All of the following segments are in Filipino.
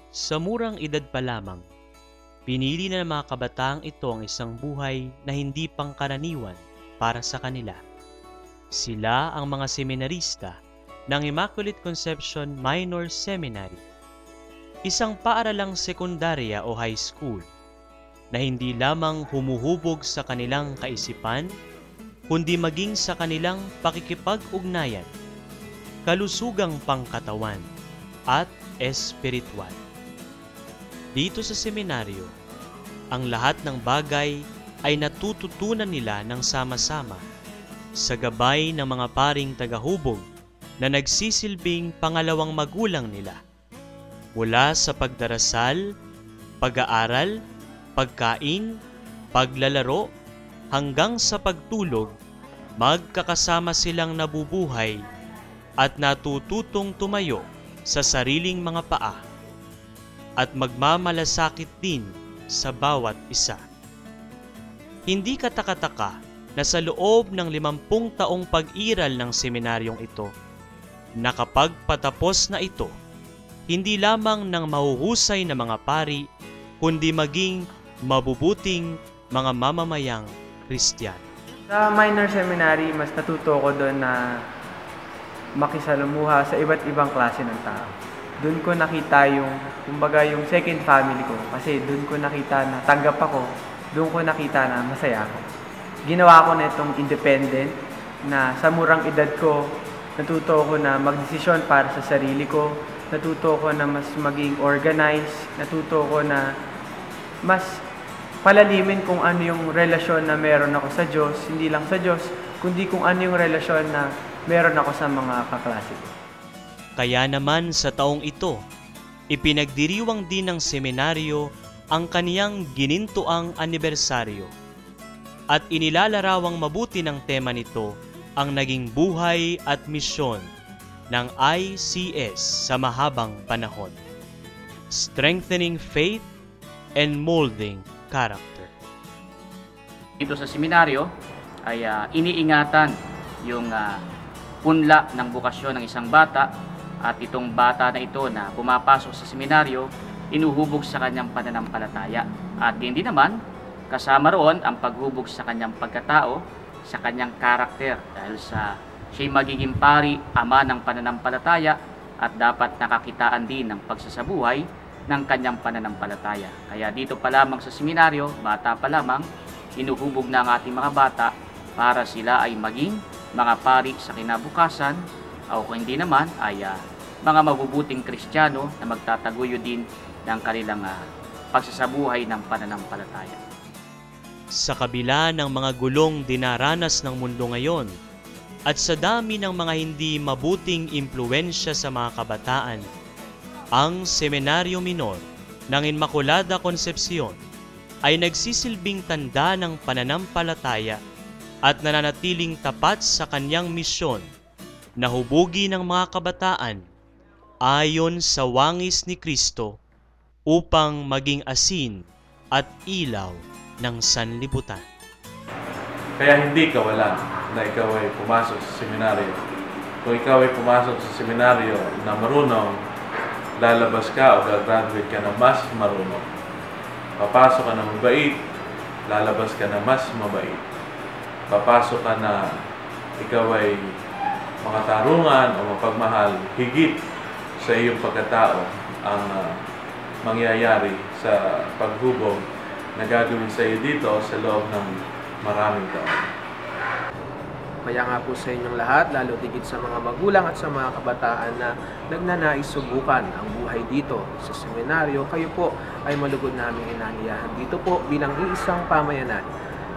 Sa murang edad pa lamang, pinili na ng mga kabataang ito ang isang buhay na hindi pangkaraniwan para sa kanila. Sila ang mga seminarista ng Immaculate Conception Minor Seminary, isang paaralang sekundarya o high school na hindi lamang humuhubog sa kanilang kaisipan, kundi maging sa kanilang pakikipag-ugnayan, kalusugang pangkatawan at espiritual. Dito sa seminaryo, ang lahat ng bagay ay natututunan nila ng sama-sama sa gabay ng mga paring tagahubog na nagsisilbing pangalawang magulang nila. Mula sa pagdarasal, pag-aaral, pagkain, paglalaro, hanggang sa pagtulog, magkakasama silang nabubuhay at natututong tumayo sa sariling mga paa at magmamalasakit din sa bawat isa. Hindi katakataka na sa loob ng 50 taong pag-iral ng seminaryong ito, na kapag patapos na ito, hindi lamang ng mahuhusay na mga pari, kundi maging mabubuting mga mamamayang Kristiyano. Sa minor seminary, mas natuto ko doon na makisalamuha sa iba't ibang klase ng tao. Doon ko nakita yung second family ko. Kasi doon ko nakita na tanggap ako, doon ko nakita na masaya ako. Ginawa ko na itong independent na sa murang edad ko, natuto ko na magdesisyon para sa sarili ko, natuto ko na mas maging organized, natuto ko na mas palalimin kung ano yung relasyon na meron ako sa Diyos, hindi lang sa Diyos, kundi kung ano yung relasyon na meron ako sa mga kaklase ko. Kaya naman sa taong ito, ipinagdiriwang din ng seminaryo ang kaniyang ginintuang anibersaryo. At inilalarawang mabuti ng tema nito ang naging buhay at misyon ng ICS sa mahabang panahon. Strengthening faith and molding character. Dito sa seminaryo ay iniingatan yung punla ng bukasyon ng isang bata, at itong bata na ito na pumapasok sa seminaryo, inuhubog sa kanyang pananampalataya. At hindi naman, kasama roon ang paghubog sa kanyang pagkatao, sa kanyang karakter, dahil siya'y magiging pari, ama ng pananampalataya, at dapat nakakitaan din ng pagsasabuhay ng kanyang pananampalataya. Kaya dito pa lamang sa seminaryo, bata pa lamang, inuhubog na ang ating mga bata para sila ay maging mga pari sa kinabukasan, o kung hindi naman ay mga mabubuting Kristiyano na magtataguyod din ng kanilang pagsasabuhay ng pananampalataya. Sa kabila ng mga gulong dinaranas ng mundo ngayon at sa dami ng mga hindi mabuting impluwensya sa mga kabataan, ang Seminaryo Minor ng Inmaculada Concepcion ay nagsisilbing tanda ng pananampalataya at nananatiling tapat sa kanyang misyon na hubugi ng mga kabataan ayon sa wangis ni Kristo upang maging asin at ilaw ng sanlibutan. Kaya hindi kawalan na ikaw ay pumasok sa seminaryo. Kung ikaw ay pumasok sa seminaryo na marunong, lalabas ka o gagraduate ka na mas marunong. Papasok ka na mabait, lalabas ka na mas mabait. Papasok ka na ikaw ay makatarungan o mapagmahal, higit sa iyong pagkatao ang mangyayari sa paghubog na gagawin sa iyo dito sa loob ng maraming taon. Kaya nga po sa inyong lahat, lalo tigit sa mga magulang at sa mga kabataan na nagnanais subukan ang buhay dito sa seminaryo, kayo po ay malugod naming inaniyahan dito po bilang iisang pamayanan.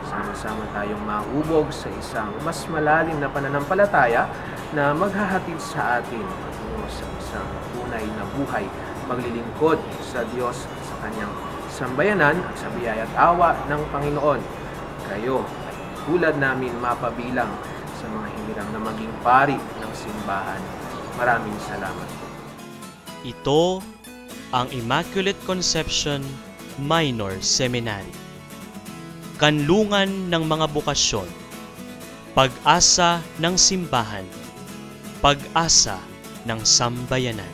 Sama-sama tayong mahubog sa isang mas malalim na pananampalataya na maghahatid sa atin patungo sa isang tunay na buhay, maglilingkod sa Diyos at sa Kanyang sambayanan at sa biyaya at awa ng Panginoon. Kayo ay tulad namin mapabilang sa mga hinirang na maging pari ng simbahan. Maraming salamat. Ito ang Immaculate Conception Minor Seminary. Kanlungan ng mga bukasyon, pag-asa ng simbahan, pag-asa ng sambayanan.